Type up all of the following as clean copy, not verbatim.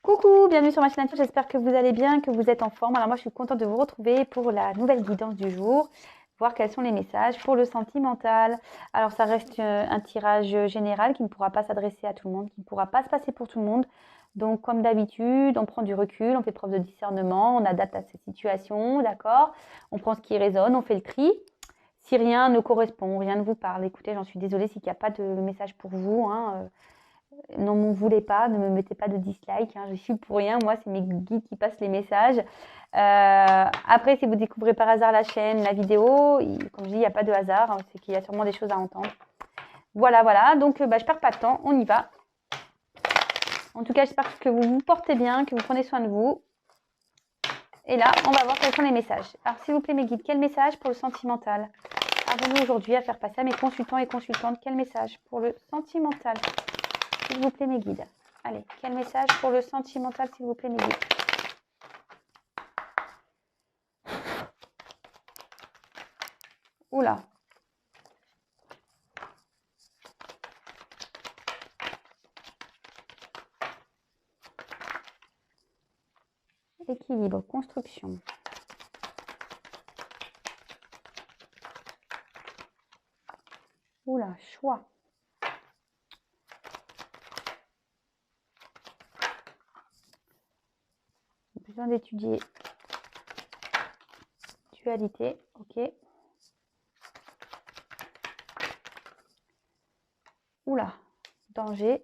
Coucou, bienvenue sur ma chaîne Nature, j'espère que vous allez bien, que vous êtes en forme. Alors moi je suis contente de vous retrouver pour la nouvelle guidance du jour, voir quels sont les messages pour le sentimental. Alors ça reste un tirage général qui ne pourra pas s'adresser à tout le monde, qui ne pourra pas se passer pour tout le monde. Donc comme d'habitude, on prend du recul, on fait preuve de discernement, on adapte à cette situation, d'accord? On prend ce qui résonne, on fait le tri. Si rien ne correspond, rien ne vous parle, écoutez, j'en suis désolée s'il n'y a pas de message pour vous, hein, n'en m'en voulez pas, ne me mettez pas de dislike, hein, je suis pour rien, moi c'est mes guides qui passent les messages. Après, si vous découvrez par hasard la chaîne, la vidéo, comme je dis, il n'y a pas de hasard, hein, c'est qu'il y a sûrement des choses à entendre. Voilà, donc je ne perds pas de temps, on y va. En tout cas, j'espère que vous vous portez bien, que vous prenez soin de vous. Et là, on va voir quels sont les messages. Alors, s'il vous plaît, mes guides, quel message pour le sentimental avez-vous aujourd'hui à faire passer à mes consultants et consultantes? Quel message pour le sentimental, s'il vous plaît, mes guides? Allez, quel message pour le sentimental, s'il vous plaît, mes guides? Oula. Équilibre, construction. Oula, choix. Besoin d'étudier. Dualité, ok. Oula, danger.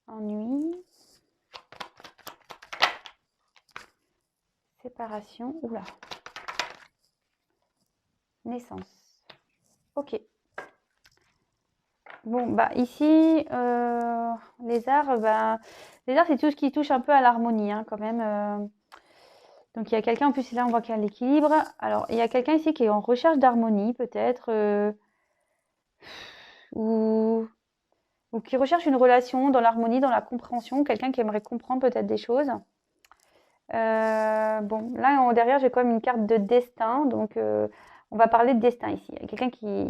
Ennui. Séparation, oula. Naissance. Ok. Bon, bah ici, les arts, c'est tout ce qui touche un peu à l'harmonie, hein, quand même. Donc il y a quelqu'un, en plus là on voit qu'il y a l'équilibre. Alors il y a quelqu'un ici qui est en recherche d'harmonie peut-être, ou qui recherche une relation dans l'harmonie, dans la compréhension, quelqu'un qui aimerait comprendre peut-être des choses. Bon, là derrière j'ai quand même une carte de destin, donc on va parler de destin ici. Il y a quelqu'un qui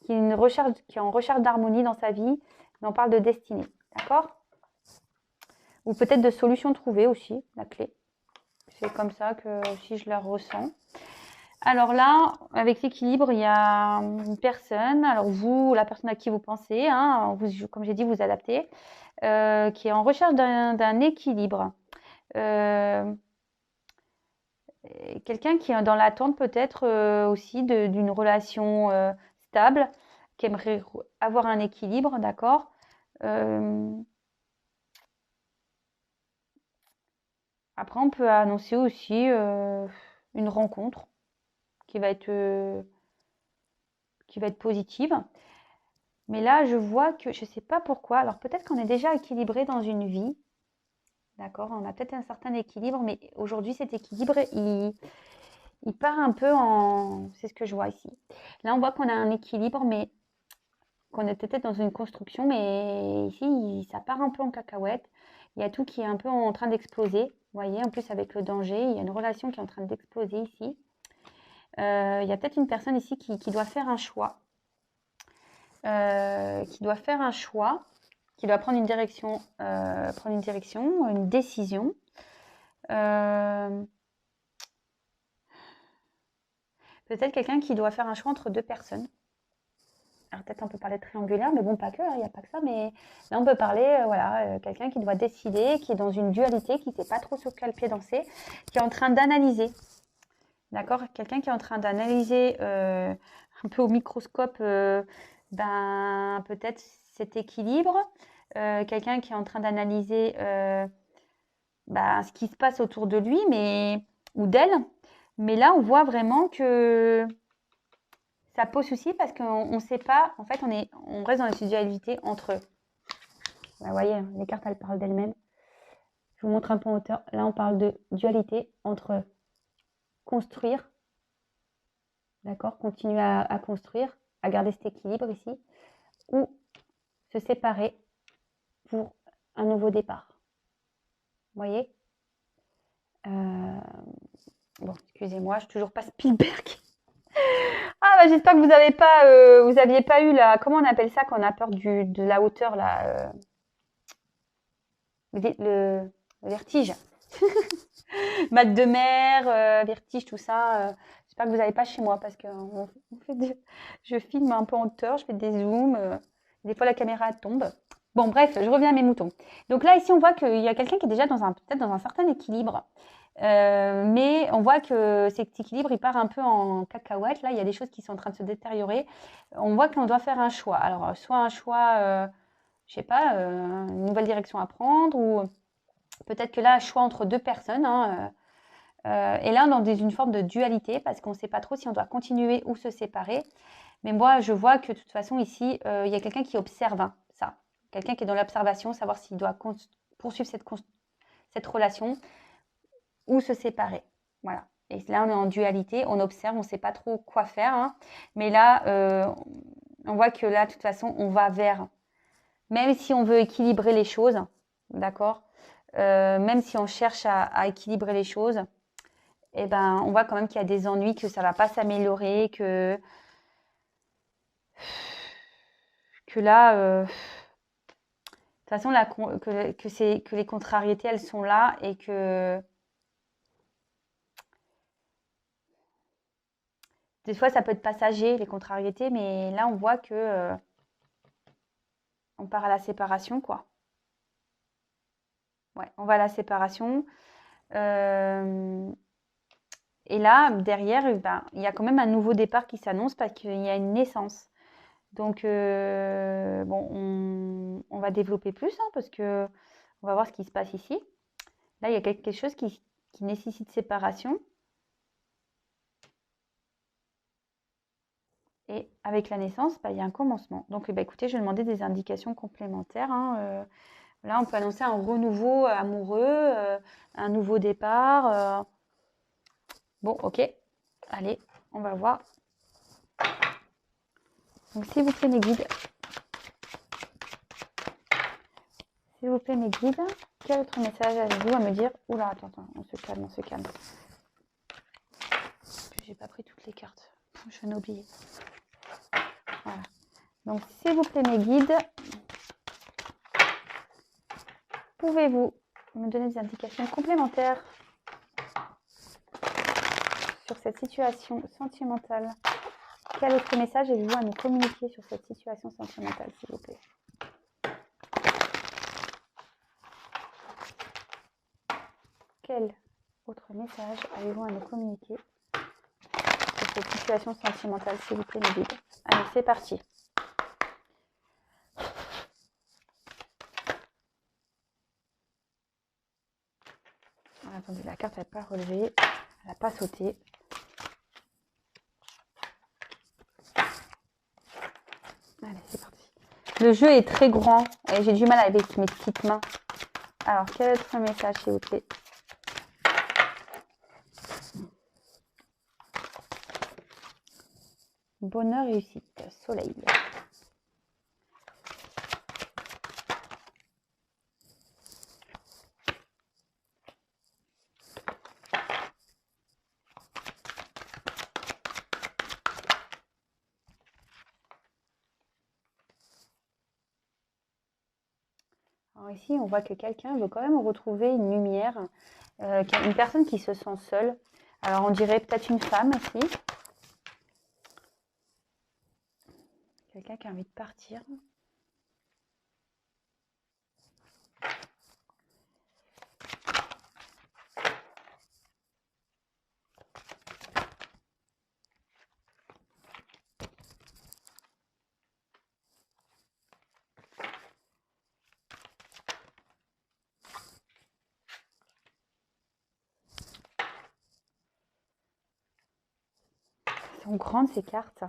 est en recherche d'harmonie dans sa vie, mais on parle de destinée, d'accord? Ou peut-être de solutions trouvées aussi, la clé. C'est comme ça que si je la ressens. Alors là, avec l'équilibre, il y a une personne, alors vous, la personne à qui vous pensez, hein, comme j'ai dit, vous adaptez, qui est en recherche d'un équilibre. Quelqu'un qui est dans l'attente peut-être aussi d'une relation stable, qui aimerait avoir un équilibre, d'accord? Après, on peut annoncer aussi une rencontre qui va être positive. Mais là, je vois que je ne sais pas pourquoi. Alors peut-être qu'on est déjà équilibré dans une vie. D'accord, on a peut-être un certain équilibre, mais aujourd'hui, cet équilibre, il part un peu en... C'est ce que je vois ici. Là, on voit qu'on a un équilibre, mais qu'on est peut-être dans une construction, mais ici, ça part un peu en cacahuète. Il y a tout qui est un peu en train d'exploser. Vous voyez, en plus, avec le danger, il y a une relation qui est en train d'exploser ici. Il y a peut-être une personne ici qui doit faire un choix. Qui doit faire un choix, qui doit prendre une direction, une décision. Peut-être quelqu'un qui doit faire un choix entre deux personnes. Alors peut-être on peut parler de triangulaire, mais bon, pas que, il n'y a pas que ça. Mais là, on peut parler, quelqu'un qui doit décider, qui est dans une dualité, qui ne sait pas trop sur quel pied danser, qui est en train d'analyser. D'accord? Quelqu'un qui est en train d'analyser un peu au microscope, peut-être cet équilibre. Quelqu'un qui est en train d'analyser ce qui se passe autour de lui, ou d'elle. Mais là, on voit vraiment que ça pose souci parce qu'on ne sait pas. En fait, on reste dans la dualité entre eux. Vous voyez, les cartes, elles parlent d'elles-mêmes. Je vous montre un peu en hauteur. Là, on parle de dualité entre construire, d'accord, continuer à construire, à garder cet équilibre ici, ou se séparer pour un nouveau départ. Vous voyez, Bon, excusez-moi, je suis toujours pas Spielberg. Ah, bah, j'espère que vous aviez pas eu la, comment on appelle ça quand on a peur de la hauteur, là, le vertige. Mal de mer, vertige, tout ça. J'espère que vous n'avez pas chez moi parce que je filme un peu en hauteur, je fais des zooms. Des fois, la caméra tombe. Bon, bref, je reviens à mes moutons. Donc là, ici, on voit qu'il y a quelqu'un qui est déjà peut-être dans un certain équilibre. Mais on voit que cet équilibre, il part un peu en cacahuète. Là, il y a des choses qui sont en train de se détériorer. On voit qu'on doit faire un choix. Alors, soit un choix, je sais pas, une nouvelle direction à prendre, ou peut-être que là, un choix entre deux personnes, hein, et là, dans une forme de dualité, parce qu'on ne sait pas trop si on doit continuer ou se séparer. Mais moi, je vois que de toute façon, ici, il y a quelqu'un qui observe, hein, ça. Quelqu'un qui est dans l'observation, savoir s'il doit poursuivre cette relation ou se séparer. Voilà. Et là, on est en dualité, on observe, on ne sait pas trop quoi faire, hein. Mais là, on voit que là, de toute façon, on va vers, même si on veut équilibrer les choses, d'accord, même si on cherche à équilibrer les choses, eh ben, on voit quand même qu'il y a des ennuis, que ça ne va pas s'améliorer, que là, de toute façon, là, que les contrariétés, elles sont là et que des fois, ça peut être passager, les contrariétés, mais là, on voit que on part à la séparation, quoi. Ouais, on va à la séparation. Et là, derrière, ben, il y a quand même un nouveau départ qui s'annonce parce qu'il y a une naissance. Donc, bon, on va développer plus, hein, parce que on va voir ce qui se passe ici. Là, il y a quelque chose qui nécessite séparation. Et avec la naissance, bah, il y a un commencement. Donc, bah, écoutez, je vais demander des indications complémentaires, hein. Là, on peut annoncer un renouveau amoureux, un nouveau départ. Bon, ok. Allez, on va voir. Donc, s'il vous plaît, mes guides. S'il vous plaît, mes guides, quel autre message avez-vous à me dire? Oula, attends, on se calme, on se calme. J'ai pas pris toutes les cartes. Je viens d'oublier. Voilà. Donc, s'il vous plaît, mes guides, pouvez-vous me donner des indications complémentaires sur cette situation sentimentale? Quel autre message avez-vous à nous communiquer sur cette situation sentimentale, s'il vous plaît? Quel autre message avez-vous à nous communiquer sur cette situation sentimentale, s'il vous plaît, mes guides? Allez, c'est parti. Attendez, la carte n'a pas relevé, elle n'a pas sauté. Allez, c'est parti. Le jeu est très grand et j'ai du mal avec mes petites mains. Alors, quel autre message, s'il vous plaît? Bonheur, réussite, soleil. Alors ici, on voit que quelqu'un veut quand même retrouver une lumière, une personne qui se sent seule. Alors, on dirait peut-être une femme aussi. Quelqu'un qui a envie de partir. Elles sont grandes ces cartes.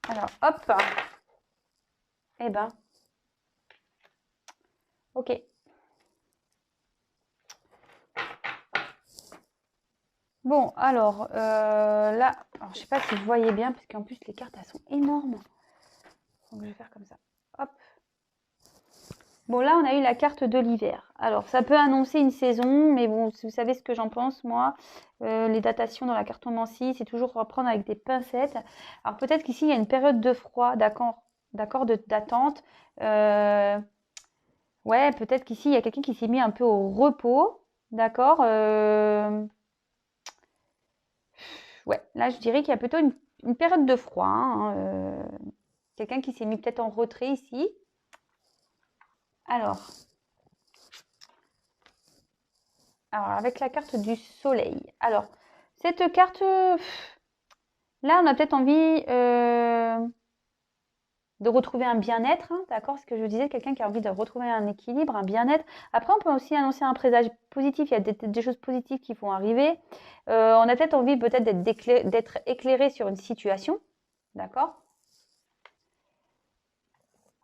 Alors, hop. Eh ben. Ok. Bon, alors, là, alors, je sais pas si vous voyez bien, parce qu'en plus, les cartes, elles sont énormes. Donc, je vais faire comme ça. Hop. Bon, là, on a eu la carte de l'hiver. Alors, ça peut annoncer une saison, mais bon, vous savez ce que j'en pense, moi. Les datations dans la cartomancie, c'est toujours à prendre avec des pincettes. Alors, peut-être qu'ici, il y a une période de froid, d'accord, d'attente. Ouais, peut-être qu'ici, il y a quelqu'un qui s'est mis un peu au repos, d'accord. Ouais, là, je dirais qu'il y a plutôt une période de froid, hein, quelqu'un qui s'est mis peut-être en retrait ici. Alors, avec la carte du soleil. Alors, cette carte, là, on a peut-être envie de retrouver un bien-être, hein, d'accord? Ce que je vous disais, quelqu'un qui a envie de retrouver un équilibre, un bien-être. Après, on peut aussi annoncer un présage positif. Il y a des choses positives qui vont arriver. On a peut-être envie d'être éclairé sur une situation, d'accord?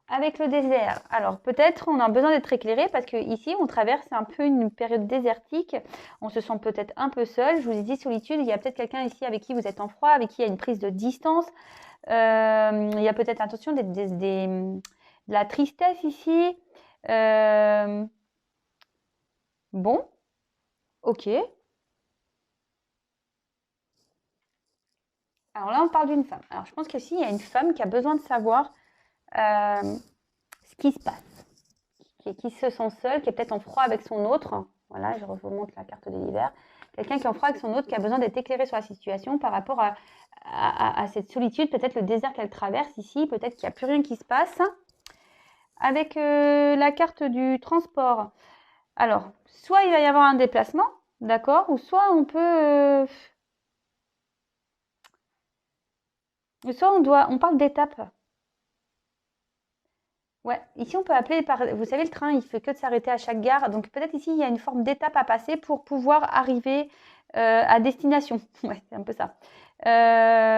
Avec le désert, alors peut-être on a besoin d'être éclairé parce qu'ici on traverse un peu une période désertique, on se sent peut-être un peu seul, je vous ai dit solitude, il y a peut-être quelqu'un ici avec qui vous êtes en froid, avec qui il y a une prise de distance, il y a peut-être attention de la tristesse ici. Bon, ok. Alors là on parle d'une femme. Alors je pense que si, il y a une femme qui a besoin de savoir ce qui se passe, qui se sent seule, qui est peut-être en froid avec son autre. Voilà, je remonte la carte de l'hiver. Quelqu'un qui est en froid avec son autre, qui a besoin d'être éclairé sur la situation par rapport à cette solitude, peut-être le désert qu'elle traverse ici, peut-être qu'il n'y a plus rien qui se passe. Avec la carte du transport, alors, soit il va y avoir un déplacement, d'accord, ou soit on peut... soit on parle d'étape. Ouais, ici on peut appeler par, vous savez, le train, il fait que de s'arrêter à chaque gare, donc peut-être ici il y a une forme d'étape à passer pour pouvoir arriver à destination. Ouais, c'est un peu ça.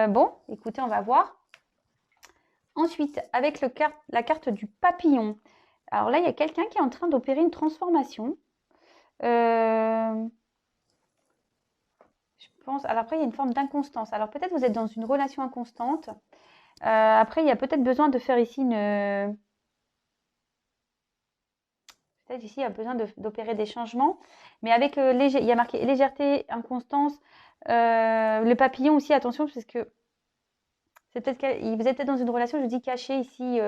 Bon, écoutez, on va voir. Ensuite, avec la carte du papillon. Alors là, il y a quelqu'un qui est en train d'opérer une transformation. Je pense. Alors après, il y a une forme d'inconstance. Alors peut-être vous êtes dans une relation inconstante. Après, il y a peut-être besoin de faire ici une peut-être ici, il y a besoin d'opérer des changements. Mais avec il y a marqué légèreté, inconstance. Le papillon aussi, attention, parce que vous êtes peut-être dans une relation, je dis cachée ici.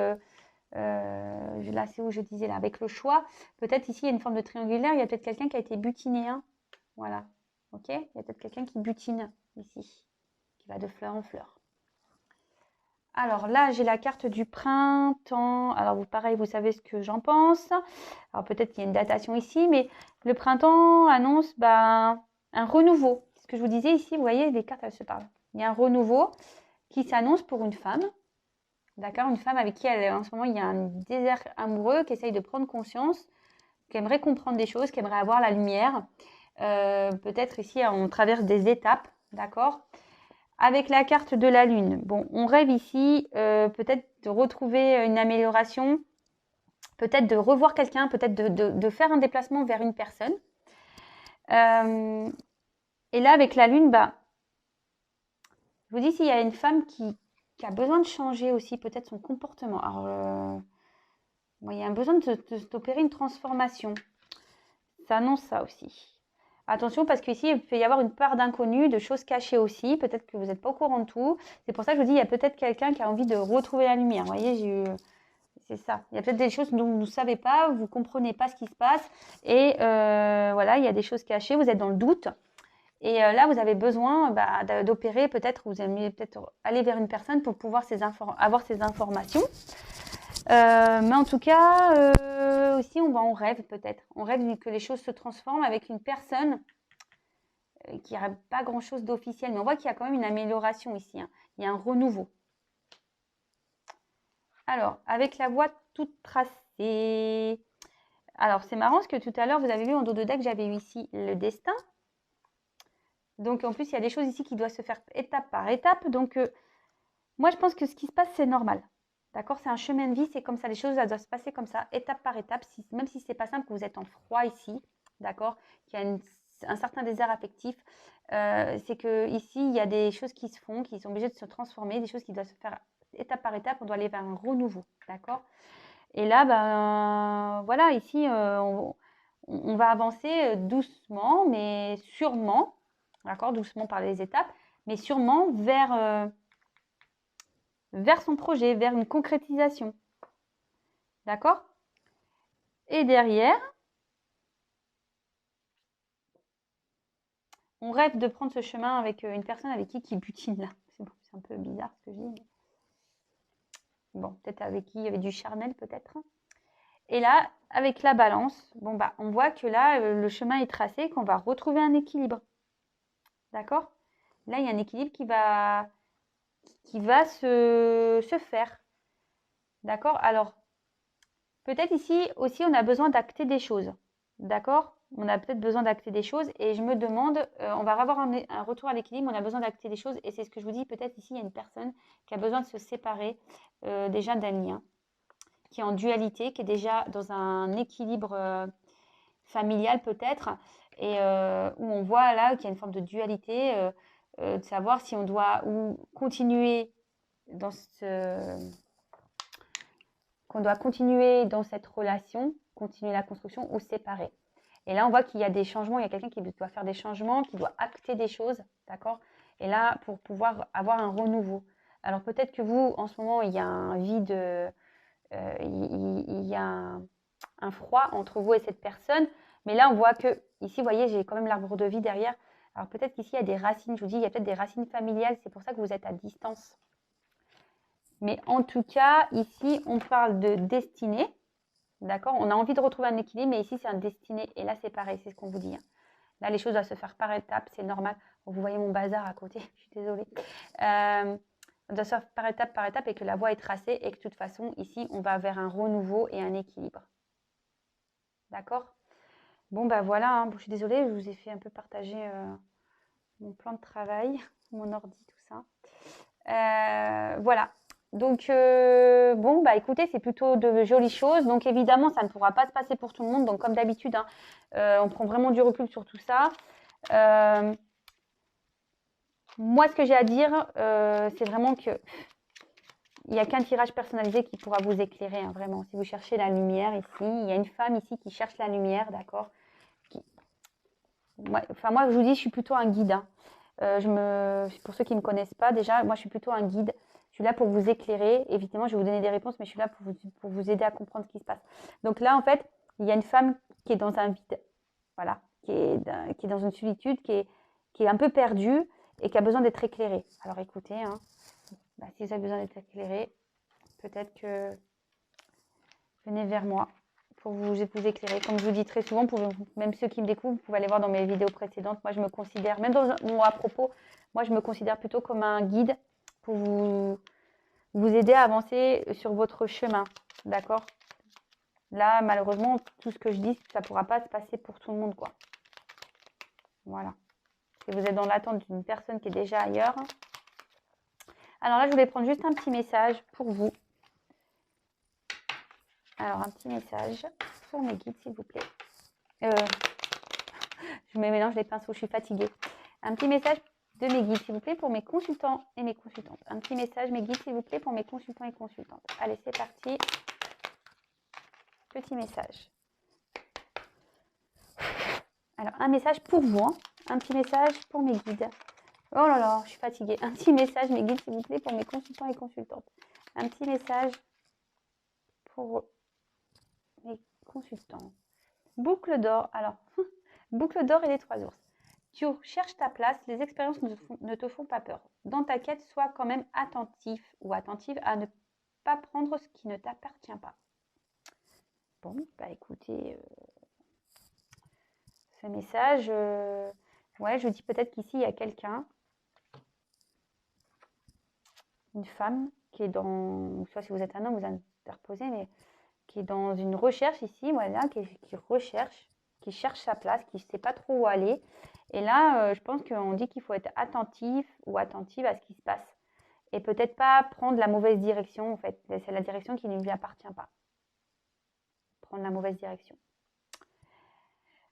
Là, c'est où je disais, là, avec le choix. Peut-être ici, il y a une forme de triangulaire. Il y a peut-être quelqu'un qui a été butiné. Hein. Voilà. OK. Il y a peut-être quelqu'un qui butine ici, qui va de fleur en fleur. Alors là, j'ai la carte du printemps. Alors, pareil, vous savez ce que j'en pense. Alors, peut-être qu'il y a une datation ici, mais le printemps annonce un renouveau. Ce que je vous disais ici, vous voyez, les cartes, elles se parlent. Il y a un renouveau qui s'annonce pour une femme. D'accord? Une femme avec qui, en ce moment, il y a un désert amoureux qui essaye de prendre conscience, qui aimerait comprendre des choses, qui aimerait avoir la lumière. Peut-être ici, on traverse des étapes. D'accord? Avec la carte de la lune, bon, on rêve ici peut-être de retrouver une amélioration, peut-être de revoir quelqu'un, peut-être de faire un déplacement vers une personne. Et là, avec la lune, je vous dis s'il y a une femme qui a besoin de changer aussi peut-être son comportement. Alors, il y a un besoin d'opérer une transformation. Ça annonce ça aussi. Attention parce qu'ici, il peut y avoir une part d'inconnu, de choses cachées aussi. Peut-être que vous n'êtes pas au courant de tout. C'est pour ça que je vous dis, il y a peut-être quelqu'un qui a envie de retrouver la lumière. Vous voyez, c'est ça. Il y a peut-être des choses dont vous ne savez pas, vous ne comprenez pas ce qui se passe. Et voilà, il y a des choses cachées, vous êtes dans le doute. Et là, vous avez besoin d'opérer, peut-être, vous aimez peut-être aller vers une personne pour pouvoir avoir ces informations. Mais en tout cas, aussi, on rêve peut-être. On rêve que les choses se transforment avec une personne qui n'aurait pas grand-chose d'officiel. Mais on voit qu'il y a quand même une amélioration ici. Hein. Il y a un renouveau. Alors, avec la voie toute tracée. Alors, c'est marrant parce que tout à l'heure, vous avez vu en dos de deck, j'avais eu ici le destin. Donc, en plus, il y a des choses ici qui doivent se faire étape par étape. Donc, moi, je pense que ce qui se passe, c'est normal. D'accord? C'est un chemin de vie, c'est comme ça. Les choses, elles doivent se passer comme ça, étape par étape. Même si ce n'est pas simple, que vous êtes en froid ici. D'accord? Qu'il y a une un certain désert affectif. C'est que ici, il y a des choses qui se font, qui sont obligées de se transformer, des choses qui doivent se faire étape par étape. On doit aller vers un renouveau, d'accord? Et là, ben voilà, ici, on va avancer doucement, mais sûrement, d'accord? Doucement par les étapes, mais sûrement vers son projet, vers une concrétisation, d'accord? Et derrière, on rêve de prendre ce chemin avec une personne avec qui butine là. C'est un peu bizarre ce que je dis. Mais... Bon, peut-être avec qui il y avait du charnel peut-être. Et là, avec la balance, bon bah, on voit que là, le chemin est tracé, qu'on va retrouver un équilibre. D'accord? Là, il y a un équilibre qui va se faire. D'accord? Alors, peut-être ici aussi, on a besoin d'acter des choses. D'accord? On a peut-être besoin d'acter des choses et je me demande, on va avoir un retour à l'équilibre, on a besoin d'acter des choses et c'est ce que je vous dis, peut-être ici, il y a une personne qui a besoin de se séparer déjà d'un lien, qui est en dualité, qui est déjà dans un équilibre familial peut-être, et où on voit là qu'il y a une forme de dualité, de savoir si on doit ou continuer dans qu'on doit continuer dans cette relation, continuer la construction ou séparer. Et là, on voit qu'il y a des changements, il y a quelqu'un qui doit faire des changements, qui doit acter des choses, d'accord? Et là, pour pouvoir avoir un renouveau. Alors peut-être que vous, en ce moment, il y a un vide, il y a un froid entre vous et cette personne, mais là, on voit que, ici, vous voyez, j'ai quand même l'arbre de vie derrière. Alors peut-être qu'ici, il y a des racines, je vous dis, il y a peut-être des racines familiales, c'est pour ça que vous êtes à distance. Mais en tout cas, ici, on parle de destinée. D'accord? On a envie de retrouver un équilibre, mais ici, c'est un destiné. Et là, c'est pareil, c'est ce qu'on vous dit. Là, les choses doivent se faire par étapes, c'est normal. Vous voyez mon bazar à côté, je suis désolée. On doit se faire par étape et que la voie est tracée et que de toute façon, ici, on va vers un renouveau et un équilibre. D'accord? Bon, bah voilà, hein. Bon, je suis désolée, je vous ai fait un peu partager mon plan de travail, mon ordi, tout ça. Voilà. Donc, bon, bah écoutez, c'est plutôt de jolies choses. Donc, évidemment, ça ne pourra pas se passer pour tout le monde. Donc, comme d'habitude, hein, on prend vraiment du recul sur tout ça. Moi, ce que j'ai à dire, c'est vraiment que il n'y a qu'un tirage personnalisé qui pourra vous éclairer, hein, vraiment. Si vous cherchez la lumière ici, il y a une femme ici qui cherche la lumière, d'accord? Moi, je vous dis, je suis plutôt un guide. Hein. Pour ceux qui ne me connaissent pas, déjà, moi, je suis plutôt un guide. Je suis là pour vous éclairer. Évidemment, je vais vous donner des réponses, mais je suis là pour vous aider à comprendre ce qui se passe. Donc là, en fait, il y a une femme qui est dans un vide. Voilà. Qui est dans une solitude, qui est un peu perdue et qui a besoin d'être éclairée. Alors écoutez, hein, si vous avez besoin d'être éclairé, peut-être que venez vers moi pour vous éclairer. Comme je vous dis très souvent, même ceux qui me découvrent, vous pouvez aller voir dans mes vidéos précédentes. Moi, je me considère, même à propos, moi, je me considère plutôt comme un guide pour vous aider à avancer sur votre chemin. D'accord? Là, malheureusement, tout ce que je dis, ça ne pourra pas se passer pour tout le monde, quoi. Voilà. Si vous êtes dans l'attente d'une personne qui est déjà ailleurs. Alors là, je voulais prendre juste un petit message pour vous. Alors, un petit message pour mes guides, s'il vous plaît. Je me mélange les pinceaux, je suis fatiguée. Un petit message de mes guides, s'il vous plaît, pour mes consultants et mes consultantes. Un petit message, mes guides, s'il vous plaît, pour mes consultants et consultantes. Allez, c'est parti. Petit message. Alors, un message pour vous. Hein. Un petit message pour mes guides. Oh là là, je suis fatiguée. Un petit message, mes guides, s'il vous plaît, pour mes consultants et consultantes. Un petit message pour mes consultants. Boucle d'or. Alors, boucle d'or et les 3 ours. Tu cherches ta place, les expériences ne te font pas peur. Dans ta quête, sois quand même attentif ou attentive à ne pas prendre ce qui ne t'appartient pas. Bon, bah écoutez, ce message, ouais, je dis peut-être qu'ici, il y a quelqu'un, une femme, qui est dans, soit si vous êtes un homme, vous interposez, mais qui est dans une recherche ici, voilà, qui recherche, qui cherche sa place, qui ne sait pas trop où aller. Et là, je pense qu'on dit qu'il faut être attentif ou attentive à ce qui se passe. Et peut-être pas prendre la mauvaise direction, en fait. C'est la direction qui ne lui appartient pas. Prendre la mauvaise direction.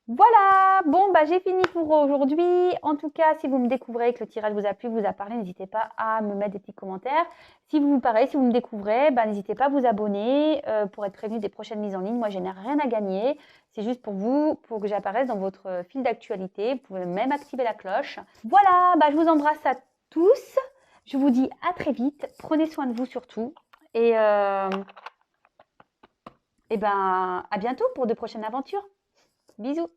Voilà, bon, bah, j'ai fini pour aujourd'hui. En tout cas, si vous me découvrez que le tirage vous a plu, vous a parlé, n'hésitez pas à me mettre des petits commentaires. Si vous, pareil, si vous me découvrez, bah, n'hésitez pas à vous abonner pour être prévenu des prochaines mises en ligne. Moi, je n'ai rien à gagner. C'est juste pour vous, pour que j'apparaisse dans votre fil d'actualité. Vous pouvez même activer la cloche. Voilà, bah, je vous embrasse à tous. Je vous dis à très vite. Prenez soin de vous surtout. Et ben, à bientôt pour de prochaines aventures. Bisous.